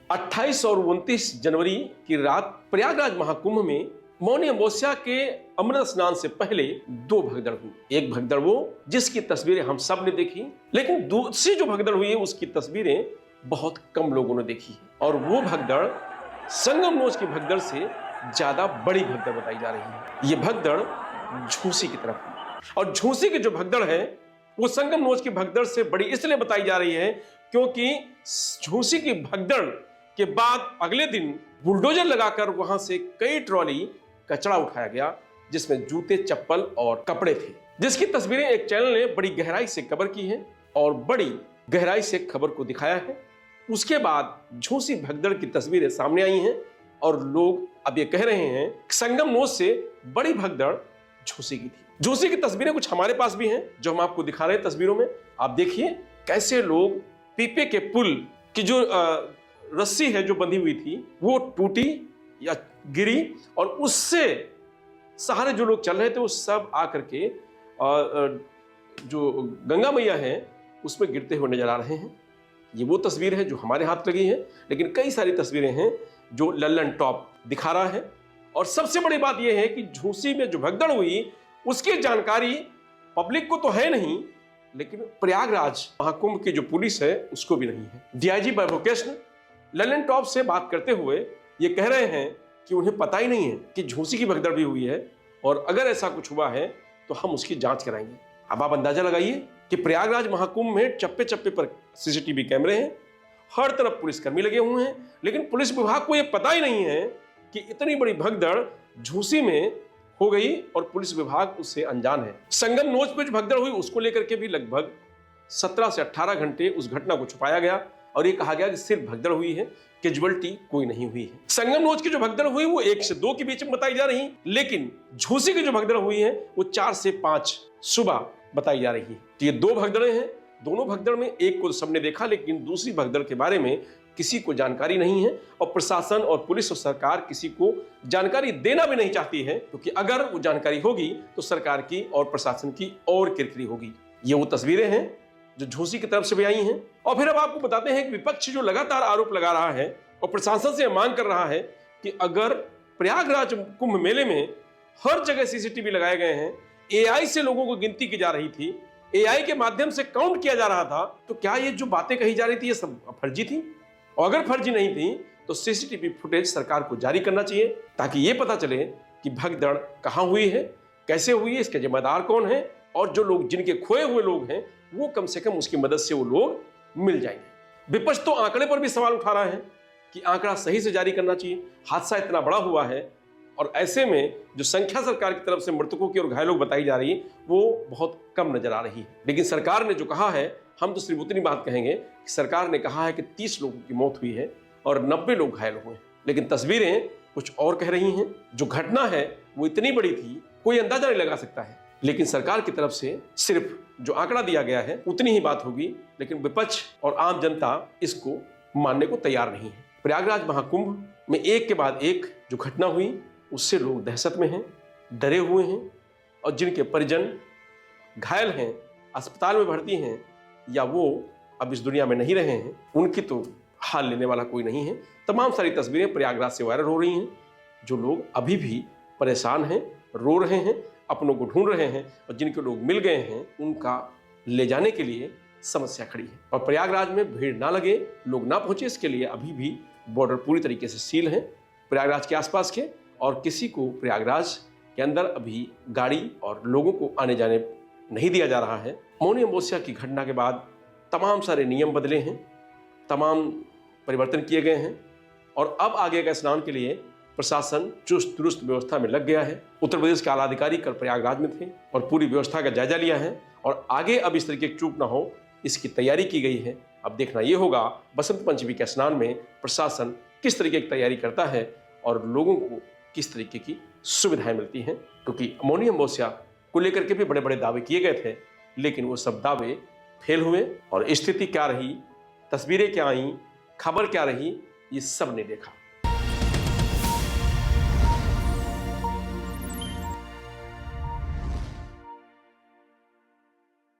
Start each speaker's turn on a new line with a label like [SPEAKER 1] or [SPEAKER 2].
[SPEAKER 1] 28 और 29 जनवरी की रात प्रयागराज महाकुंभ में मौनी अमावस्या के अमृत स्नान से पहले दो भगदड़ हुई। एक भगदड़ वो जिसकी तस्वीरें हम सब ने देखी, लेकिन दूसरी जो भगदड़ हुई है उसकी तस्वीरें बहुत कम लोगों ने देखी है। और वो भगदड़ संगम नोच की भगदड़ से ज्यादा बड़ी भगदड़ बताई जा रही है। ये भगदड़ झूसी की तरफ है, और झूसी की जो भगदड़ है वो संगम नोच की भगदड़ से बड़ी इसलिए बताई जा रही है क्योंकि झूसी की भगदड़ के बाद अगले दिन बुलडोजर लगाकर वहां से कई ट्रॉली कचरा उठाया गया, जिसमें जूते, चप्पल और कपड़े थे, जिसकी तस्वीरें एक चैनल ने बड़ी गहराई से कवर की है और बड़ी गहराई से खबर को दिखाया है। उसके बाद झूसी भगदड़ की तस्वीरें सामने आई हैं और लोग अब ये कह रहे हैं संगम नोच से बड़ी भगदड़ झूसी की थी। झूसी की तस्वीरें कुछ हमारे पास भी हैं जो हम आपको दिखा रहे हैं तस्वीरों में। आप देखिए कैसे लोग पीपे के पुल की जो रस्सी है जो बंधी हुई थी वो टूटी या गिरी, और उससे सहारे जो लोग चल रहे थे वो सब आकर के जो गंगा मैया है उसमें गिरते हुए नजर आ रहे हैं। ये वो तस्वीर है जो हमारे हाथ लगी है, लेकिन कई सारी तस्वीरें हैं जो लल्लन टॉप दिखा रहा है। और सबसे बड़ी बात यह है कि झूसी में जो भगदड़ हुई उसकी जानकारी पब्लिक को तो है नहीं, लेकिन प्रयागराज महाकुंभ की जो पुलिस है उसको भी नहीं है। डीआईजी वैभव कृष्ण लल्लन टॉप से बात करते हुए ये कह रहे हैं कि उन्हें पता ही नहीं है कि झूसी की भगदड़ भी हुई है, और अगर ऐसा कुछ हुआ है तो हम उसकी जांच कराएंगे। अब आप अंदाजा लगाइए कि प्रयागराज महाकुंभ में चप्पे चप्पे पर सीसीटीवी कैमरे हैं, हर तरफ पुलिसकर्मी लगे हुए हैं, लेकिन पुलिस विभाग को यह पता ही नहीं है कि इतनी बड़ी भगदड़ झूसी में हो गई और पुलिस विभाग उससे अनजान है। संगम नोच पर जो भगदड़ हुई उसको लेकर के भी लगभग 17 से 18 घंटे उस घटना को छुपाया गया और ये कहा गया कि सिर्फ भगदड़ हुई है, कैजुअलिटी कोई नहीं हुई है। संगम नोच की जो भगदड़ हुई वो 1 से 2 के बीच में बताई जा रही, लेकिन झूसी की जो भगदड़ हुई है वो 4 से 5 सुबह बताई जा रही है। तो ये दो भगदड़ें हैं। दोनों भगदड़ में एक को सबने देखा, लेकिन दूसरी भगदड़ के बारे में किसी को जानकारी नहीं है, और प्रशासन और पुलिस और सरकार किसी को जानकारी देना भी नहीं चाहती है, क्योंकि अगर वो जानकारी होगी तो सरकार की और प्रशासन की और किरकिरी होगी। ये वो तस्वीरें हैं जो झूसी की तरफ से भी आई हैं। और फिर अब आपको बताते हैं कि विपक्ष जो लगातार आरोप लगा रहा है और प्रशासन से मांग कर रहा है कि अगर प्रयागराज कुंभ मेले में हर जगह सीसीटीवी लगाए गए हैं, एआई से लोगों को गिनती की जा रही थी, एआई के माध्यम से काउंट किया जा रहा था, तो क्या ये जो बातें कही जा रही थी ये सब फर्जी थी? और अगर फर्जी नहीं थी तो सीसीटीवी फुटेज सरकार को जारी करना चाहिए, ताकि ये पता चले कि भगदड़ कहां हुई है, कैसे हुई है, इसके जिम्मेदार कौन है, और जो लोग जिनके खोए हुए लोग हैं वो कम से कम उसकी मदद से वो लोग मिल जाएंगे। विपक्ष तो आंकड़े पर भी सवाल उठा रहा है कि आंकड़ा सही से जारी करना चाहिए। हादसा इतना बड़ा हुआ है और ऐसे में जो संख्या सरकार की तरफ से मृतकों की और घायलों बताई जा रही है वो बहुत कम नजर आ रही है। लेकिन सरकार ने जो कहा है, हम तो सिर्फ उतनी बात कहेंगे कि सरकार ने कहा है कि 30 लोगों की मौत हुई है और 90 लोग घायल हुए हैं, लेकिन तस्वीरें कुछ और कह रही हैं। जो घटना है वो इतनी बड़ी थी कोई अंदाजा नहीं लगा सकता है, लेकिन सरकार की तरफ से सिर्फ जो आंकड़ा दिया गया है उतनी ही बात होगी, लेकिन विपक्ष और आम जनता इसको मानने को तैयार नहीं है। प्रयागराज महाकुंभ में एक के बाद एक जो घटना हुई उससे लोग दहशत में हैं, डरे हुए हैं, और जिनके परिजन घायल हैं, अस्पताल में भर्ती हैं या वो अब इस दुनिया में नहीं रहे हैं, उनकी तो हाल लेने वाला कोई नहीं है। तमाम सारी तस्वीरें प्रयागराज से वायरल हो रही हैं। जो लोग अभी भी परेशान हैं, रो रहे हैं, अपनों को ढूंढ रहे हैं, और जिनके लोग मिल गए हैं उनका ले जाने के लिए समस्या खड़ी है। और प्रयागराज में भीड़ ना लगे, लोग ना पहुंचे, इसके लिए अभी भी बॉर्डर पूरी तरीके से सील है प्रयागराज के आसपास के, और किसी को प्रयागराज के अंदर अभी गाड़ी और लोगों को आने जाने नहीं दिया जा रहा है। मौनी अमावस्या की घटना के बाद तमाम सारे नियम बदले हैं, तमाम परिवर्तन किए गए हैं, और अब आगे का स्नान के लिए प्रशासन चुस्त दुरुस्त व्यवस्था में लग गया है। उत्तर प्रदेश के आला अधिकारी कल प्रयागराज में थे और पूरी व्यवस्था का जायजा लिया है, और आगे अब इस तरीके की चूक ना हो इसकी तैयारी की गई है। अब देखना ये होगा बसंत पंचमी के स्नान में प्रशासन किस तरीके की तैयारी करता है और लोगों को किस तरीके की सुविधाएं मिलती हैं, क्योंकि मौनी अमावस्या को लेकर के भी बड़े बड़े दावे किए गए थे, लेकिन वो सब दावे फेल हुए, और स्थिति क्या रही, तस्वीरें क्या आई, खबर क्या रही, ये सब ने देखा।